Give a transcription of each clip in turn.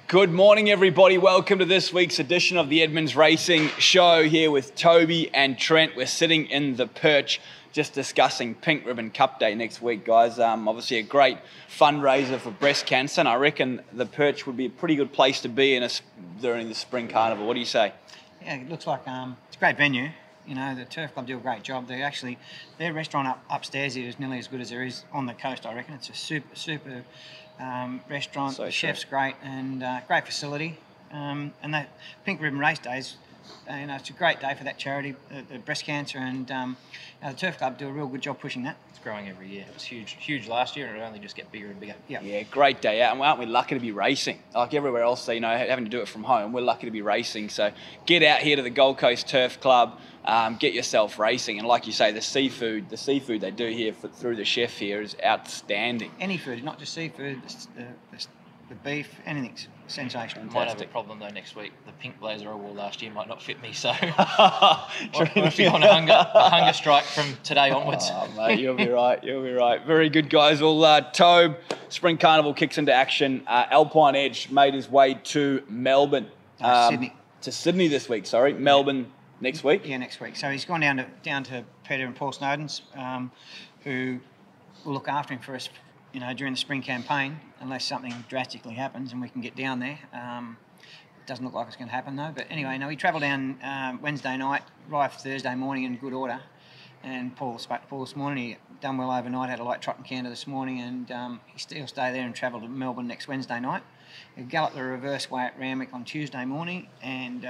Good morning, everybody. Welcome to this week's edition of the Edmonds Racing Show here with Toby and Trent. We're sitting in the perch just discussing Pink Ribbon Cup Day next week, guys. Obviously a great fundraiser for breast cancer, and I reckon the perch would be a pretty good place to be during the spring carnival. What do you say? Yeah, it looks like it's a great venue. You know, the Turf Club do a great job. Their restaurant upstairs here is nearly as good as there is on the coast, I reckon. It's a super restaurant. So the chef's great and great facility. And that Pink Ribbon Race Days, it's a great day for that charity, the breast cancer, and the Turf Club do a real good job pushing that. It's growing every year. It was huge last year, and it'll only just get bigger and bigger. Yeah, great day out, and aren't we lucky to be racing? Like everywhere else, having to do it from home, we're lucky to be racing. So get out here to the Gold Coast Turf Club, get yourself racing, and like you say, the seafood they do here through the chef here is outstanding. Any food, not just seafood, the beef, anything's sensational. Might have a problem though next week. The pink blazer I wore last year might not fit me, so I'll be on a hunger strike from today onwards. Oh, mate, you'll be right. Very good, guys. Well, Tobe, Spring Carnival kicks into action. Alpine Edge made his way to Melbourne. Sydney. To Sydney this week, sorry. Melbourne next week? Yeah, next week. So he's gone down to Peter and Paul Snowden's, who will look after him for us, during the spring campaign, unless something drastically happens and we can get down there. It doesn't look like it's going to happen though. But anyway, he travelled down Wednesday night, arrived Thursday morning in good order. And Paul spoke to Paul this morning. He done well overnight, had a light trot in Canada this morning, and he'll stay there and travel to Melbourne next Wednesday night. He'll gallop the reverse way at Randwick on Tuesday morning, and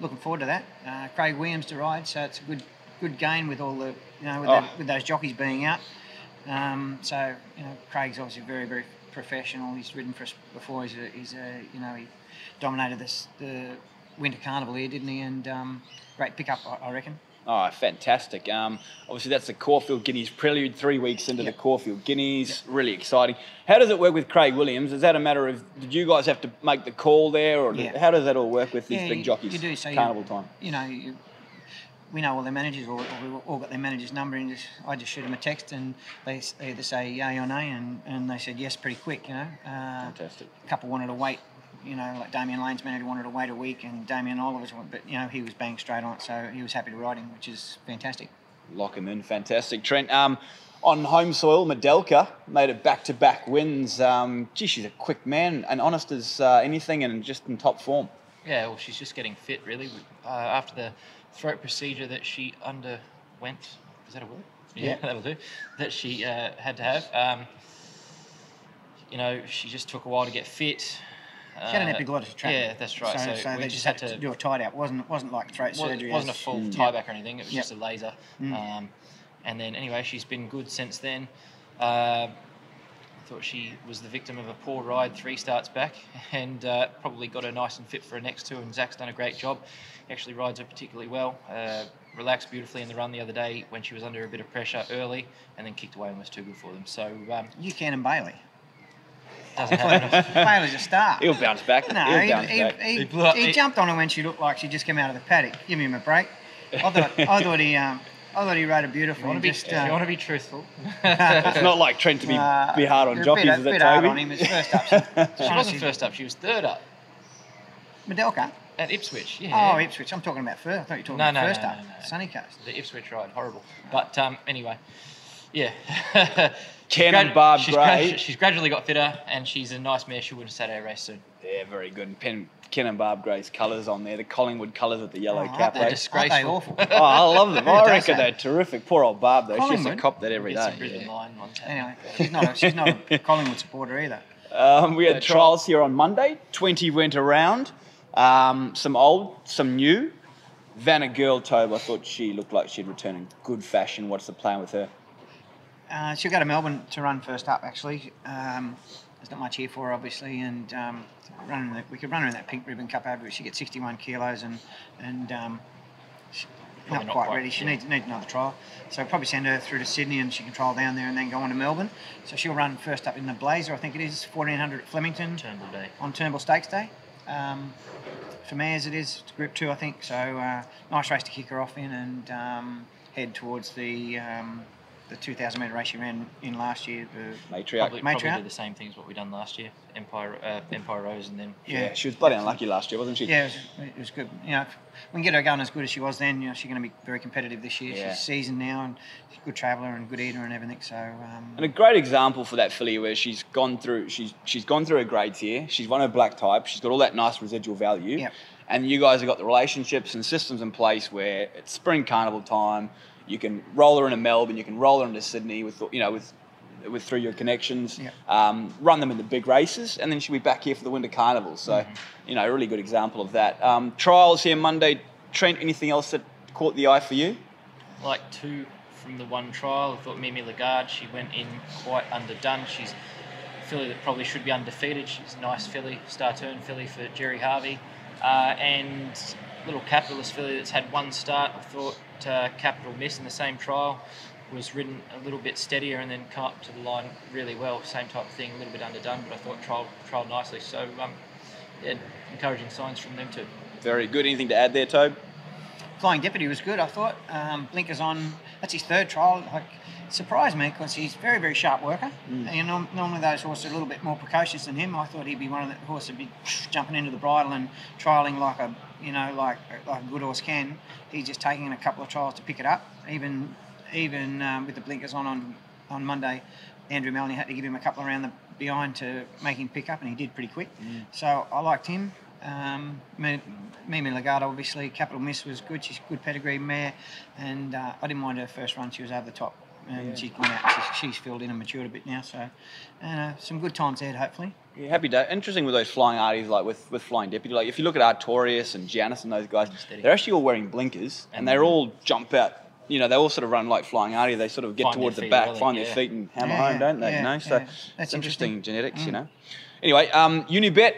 looking forward to that. Craig Williams to ride, so it's a good gain with all the with those jockeys being out. Craig's obviously very professional. He's ridden for us before. He dominated the Winter Carnival here, didn't he? And great pickup, I reckon. Oh, fantastic. Obviously, that's the Caulfield Guineas prelude, 3 weeks into the Caulfield Guineas. Yep. Really exciting. How does it work with Craig Williams? Is that a matter of, did you guys have to make the call there, or how does that all work with these big jockeys? You do. So Carnival time. We know all their managers, or we've all got their manager's number, and I just shoot them a text, and they either say yay or nay, and they said yes pretty quick. Fantastic. A couple wanted to wait. Like Damien Lane's manager wanted to wait a week, and Damien Oliver's but he was bang straight on it, so he was happy to ride him, which is fantastic. Lock him in, fantastic. Trent, on home soil, Madelka made it back-to-back wins. She's a quick man, and honest as anything, and just in top form. Yeah, well, she's just getting fit, really. After the throat procedure that she underwent, is that a word? Yeah, that'll do. That she had to have. She just took a while to get fit. She had an epiglottis tract. Yeah, that's right. So they just had to do a tie out. It wasn't like throat surgery. It wasn't a full tie back or anything. It was just a laser. And then anyway, she's been good since then. I thought she was the victim of a poor ride 3 starts back, and probably got her nice and fit for her next two. And Zach's done a great job. He actually rides her particularly well. Relaxed beautifully in the run the other day when she was under a bit of pressure early, and then kicked away and was too good for them. So you can and Bailey. Doesn't happen. Bailey's a star. He'll bounce back. No, he jumped on her when she looked like she just came out of the paddock. Give him a break. I thought he rode it beautiful. If you want to be truthful. It's not like Trent to be hard on jockeys, is it, Toby? Hard on him. It's first up. She wasn't first up. She was third up. Madelka? At Ipswich, yeah. Oh, Ipswich. I'm talking about first. I thought you were talking about first up. Sunny Coast. The Ipswich ride, horrible. But anyway, yeah. Ken and Barb Gray. She's gradually got fitter, and she's a nice mare. She'll win a Saturday race soon. Yeah, very good. Ken and Barb Gray's colours on there, the Collingwood colours with the yellow cap. They're disgraceful. Aren't they awful? Oh, I love them. I reckon they're terrific. Poor old Barb, though. She used to cop that every day. Some Brisbane line ones. Anyway, she's not a Collingwood supporter either. We had trials here on Monday. 20 went around. Some old, some new. Vanna Girl, Tobe, I thought she looked like she'd return in good fashion. What's the plan with her? She'll go to Melbourne to run first up, actually. There's not much here for her, obviously, and we could run her in that Pink Ribbon Cup average. She gets 61 kilos and she's not quite ready. She needs another trial. So I'll probably send her through to Sydney and she can trial down there and then go on to Melbourne. So she'll run first up in the Blazer, I think it is, 1400 at Flemington. Turnbull Day. On Turnbull Stakes Day. For mares it is. It's Group 2, I think. So nice race to kick her off in and head towards the the 2,000 metre race she ran in last year. The Probably Matriarch. did the same things what we done last year. Empire Rose, and then Yeah, she was bloody unlucky last year, wasn't she? Yeah, it was good. You know, if we can get her going as good as she was then, you know, she's going to be very competitive this year. Yeah. She's seasoned now, and she's a good traveller and good eater and everything. So. And a great example for that filly where she's gone through her grades here. She's won her black type. She's got all that nice residual value. Yep. And you guys have got the relationships and systems in place where it's spring carnival time. You can roll her into Melbourne. You can roll her into Sydney with through your connections. Yep. Run them in the big races, and then she'll be back here for the winter carnival. So, a really good example of that. Trials here Monday. Trent, anything else that caught the eye for you? like 2 from the one trial. I thought Mimi Lagarde, she went in quite underdone. She's a filly that probably should be undefeated. She's a nice filly, star turn filly for Jerry Harvey. And little Capitalist filly that's had one start. I thought Capital Miss in the same trial was ridden a little bit steadier and then come up to the line really well. Same type of thing, a little bit underdone, but I thought trialled nicely. So, encouraging signs from them too. Very good. Anything to add there, Tobe? Flying Deputy was good, I thought. Blinkers on. That's his third trial. Like, surprised me because he's a very, very sharp worker. And normally those horses are a little bit more precocious than him. I thought he'd be one of the horses that'd be jumping into the bridle and trialling like a good horse can. He's just taking a couple of trials to pick it up. Even with the blinkers on Monday, Andrew Melanie had to give him a couple around the behind to make him pick up, and he did pretty quick. So I liked him. Mimi Lagarde, obviously. Capital Miss was good. She's a good pedigree mare, and I didn't mind her first run. She was over the top, and she's gone out. She's filled in and matured a bit now. So some good times ahead, hopefully. Yeah, happy day. Interesting with those flying arties, like with Flying Deputy. Like if you look at Artorias and Giannis and those guys, they're actually all wearing blinkers, and they all jump out. They all sort of run like Flying Artie. They sort of get towards the back, find their feet, and hammer home, don't they? So that's interesting genetics. Anyway, Unibet.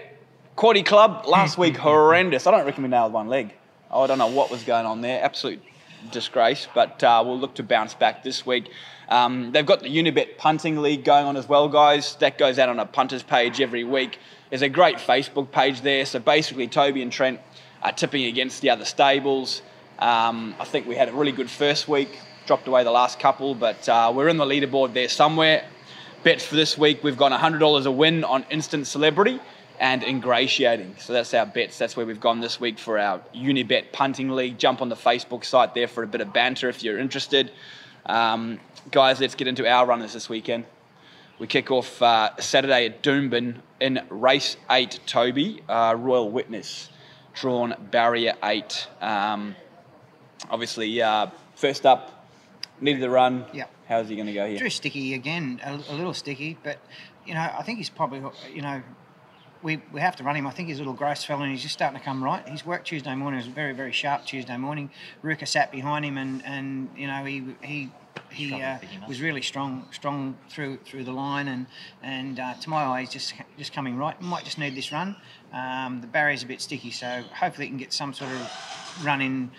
Quaddy Club, last week, horrendous. I don't reckon we nailed one leg. I don't know what was going on there. Absolute disgrace. But we'll look to bounce back this week. They've got the Unibet Punting League going on as well, guys. That goes out on a punters page every week. There's a great Facebook page there. So basically, Toby and Trent are tipping against the other stables. I think we had a really good first week. Dropped away the last couple. But we're in the leaderboard there somewhere. Bets for this week, we've got $100 a win on Instant Celebrity and Ingratiating. So that's our bets. That's where we've gone this week for our Unibet Punting League. Jump on the Facebook site there for a bit of banter if you're interested. Guys, let's get into our runners this weekend. We kick off Saturday at Doomben in Race 8, Toby. Royal Witness, drawn Barrier 8. Obviously, first up, needed the run. Yeah. How's he going to go here? Drew sticky again, a little sticky, but, I think he's probably, we have to run him. I think he's a little gross fella and he's just starting to come right. His work Tuesday morning was very, very sharp Tuesday morning. Ruka sat behind him and he was really strong through the line and to my eye he's just coming right. Might just need this run. The barrier's a bit sticky, so hopefully he can get some sort of run in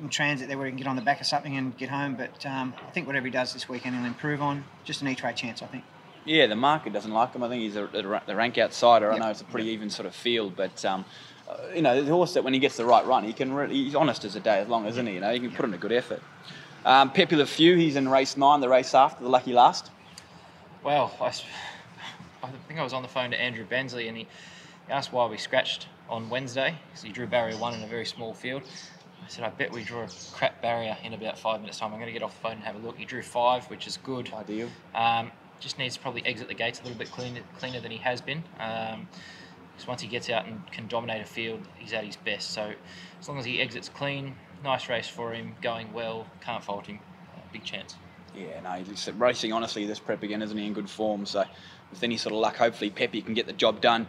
transit there where he can get on the back of something and get home. But I think whatever he does this weekend he'll improve on. Just an E-trade chance, I think. Yeah, the market doesn't like him. I think he's the rank outsider. I know it's a pretty even sort of field, but the horse that when he gets the right run, he's honest as a day as long, isn't he? He can put in a good effort. Pepe Le Few, he's in race 9, the race after, the lucky last. Well, I think I was on the phone to Andrew Bensley and he asked why we scratched on Wednesday because he drew barrier 1 in a very small field. I said, I bet we draw a crap barrier in about 5 minutes' time. I'm going to get off the phone and have a look. He drew 5, which is good. Ideal. Just needs to probably exit the gates a little bit cleaner than he has been. Because once he gets out and can dominate a field, he's at his best. So as long as he exits clean, nice race for him, going well, can't fault him. Big chance. Yeah, no, he's racing honestly this prep again, isn't he, in good form. So with any sort of luck, hopefully Pepe can get the job done.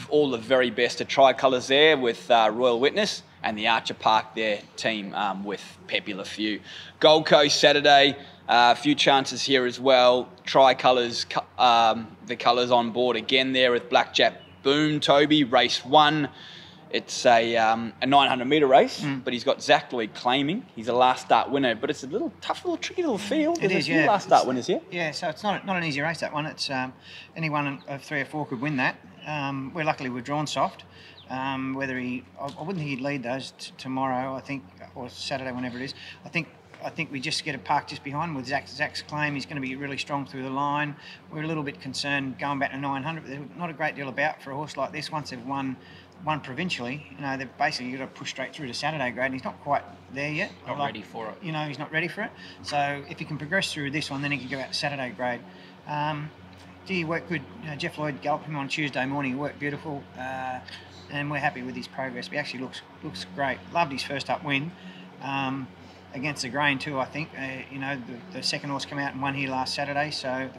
All the very best to Tricolours there with Royal Witness and the Archer Park there team with Pepe Le Few. Gold Coast Saturday. A few chances here as well. Tricolours, the colours on board again there with Blackjack Boom, Toby, race 1. It's a 900-metre race, but he's got Zach Lloyd claiming. He's a last start winner, but it's a tricky little field. There's a few last start winners here. Yeah, so it's not an easy race, that one. It's any one of 3 or 4 could win that. We're drawn soft. I wouldn't think he'd lead those tomorrow, I think, or Saturday, whenever it is. I think I think we just get a park just behind with Zach's claim. He's going to be really strong through the line. We're a little bit concerned going back to 900. There's not a great deal about for a horse like this. Once they've won provincially, you know, they've basically got to push straight through to Saturday grade. And he's not quite there yet. Not ready for it. You know, he's not ready for it. So if he can progress through this one, then he can go out to Saturday grade. He worked good. Jeff Lloyd galloped him on Tuesday morning. He worked beautiful, and we're happy with his progress. He actually looks great. Loved his first up win against the grain too. I think you know, the second horse came out and won here last Saturday, so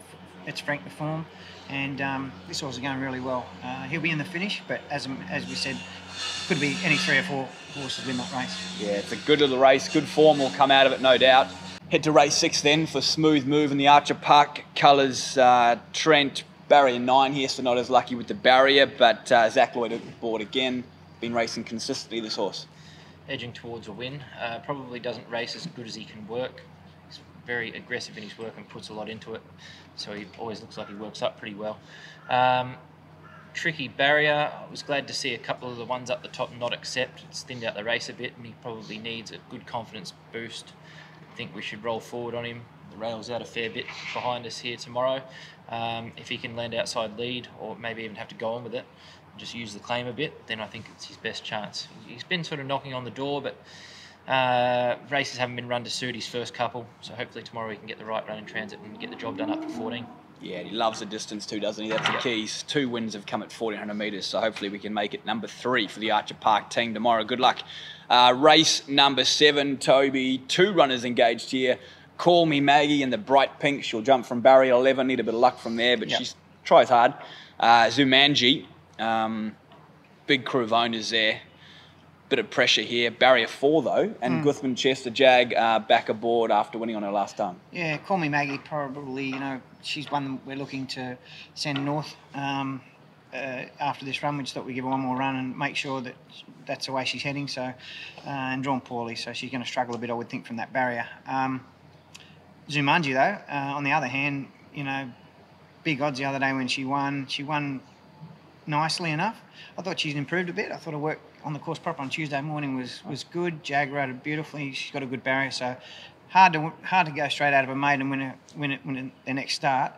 it's franked the form. And this horse is going really well. He'll be in the finish, but as we said, could be any 3 or 4 horses win that race. Yeah, it's a good little race. Good form will come out of it, no doubt. Head to race 6 then for Smooth Move in the Archer Park colours. Trent, barrier 9 here, so not as lucky with the barrier, but Zach Lloyd at the board again. Been racing consistently, this horse. Edging towards a win. Probably doesn't race as good as he can work. He's very aggressive in his work and puts a lot into it, so he always looks like he works up pretty well. Tricky barrier. I was glad to see a couple of the ones up the top not accept. It's thinned out the race a bit, and he probably needs a good confidence boost. I think we should roll forward on him. The rail's out a fair bit behind us here tomorrow. If he can land outside lead, or maybe even have to go on with it, just use the claim a bit, then I think it's his best chance. He's been sort of knocking on the door, but races haven't been run to suit his first couple, so hopefully tomorrow he can get the right run in transit and get the job done up for 14. Yeah, he loves the distance too, doesn't he? That's the key. 2 wins have come at 1,400 metres, so hopefully we can make it number 3 for the Archer Park team tomorrow. Good luck. Race number 7, Toby. 2 runners engaged here. Call Me Maggie in the bright pink. She'll jump from barrier 11. Need a bit of luck from there, but she tries hard. Zumanji, big crew of owners there. Bit of pressure here. Barrier 4 though, and Guthman Chester Jag back aboard after winning on her last time. Yeah, Call Me Maggie probably, you know, she's one we're looking to send north after this run. We just thought we'd give her one more run and make sure that that's the way she's heading. So, and drawn poorly, so she's going to struggle a bit, I would think, from that barrier. Zumanji though, on the other hand, you know, big odds the other day when she won. She won nicely enough. I thought she's improved a bit. I thought her work on the course proper on Tuesday morning was good. Jag rode it beautifully. She's got a good barrier, so hard to go straight out of a maiden and win it the next start.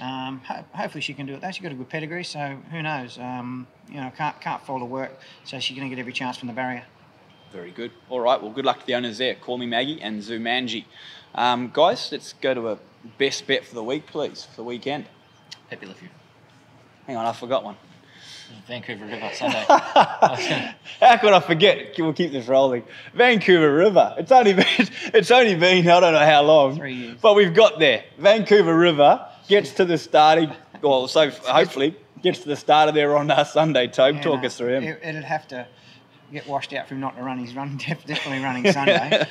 Hopefully she can do it though. She's got a good pedigree, so who knows? You know, can't fault her work, so she's going to get every chance from the barrier. Very good. All right, well, good luck to the owners there. Call Me Maggie and Zumanji. Guys, let's go to a best bet for the week, please, for the weekend. Pepe Le Fou. Hang on, I forgot one. Vancouver River, Sunday. How could I forget? We'll keep this rolling. Vancouver River. It's only been I don't know how long. 3 years. But we've got there. Vancouver River gets to the starting. Well, so hopefully gets to the starter there on Sunday. Tobe, yeah, talk us through him. It'd have to get washed out for him not to run. He's definitely running Sunday.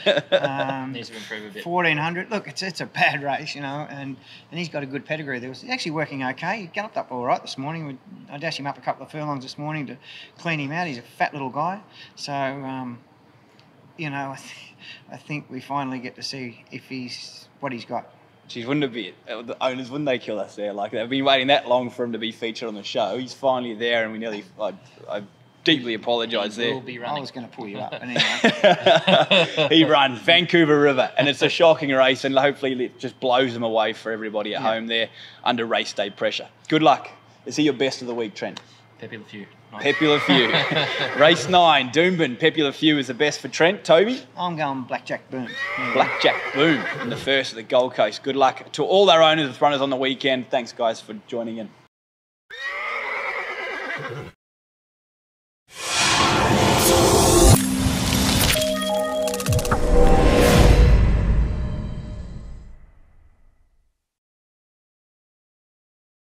Needs to improve a bit. 1,400. Look, it's a bad race, you know, and he's got a good pedigree. He's actually working okay. He galloped up all right this morning. I dashed him up a couple of furlongs this morning to clean him out. He's a fat little guy. So, you know, I think we finally get to see what he's got. Geez, wouldn't it be the owners? Wouldn't they kill us there? Like they've been waiting that long for him to be featured on the show. He's finally there, and we nearly. I deeply apologise there. I was going to pull you up, but anyway. He runs Vancouver River, and it's a shocking race, and hopefully it just blows them away for everybody at home there under race day pressure. Good luck. Is he your best of the week, Trent? Pepe Le Fou. Nice. Pepe Le Fou. Race 9, Doomben. Pepe Le Fou is the best for Trent. Toby? I'm going Blackjack Boom. Yeah. Blackjack Boom in the first of the Gold Coast. Good luck to all our owners and runners on the weekend. Thanks, guys, for joining in.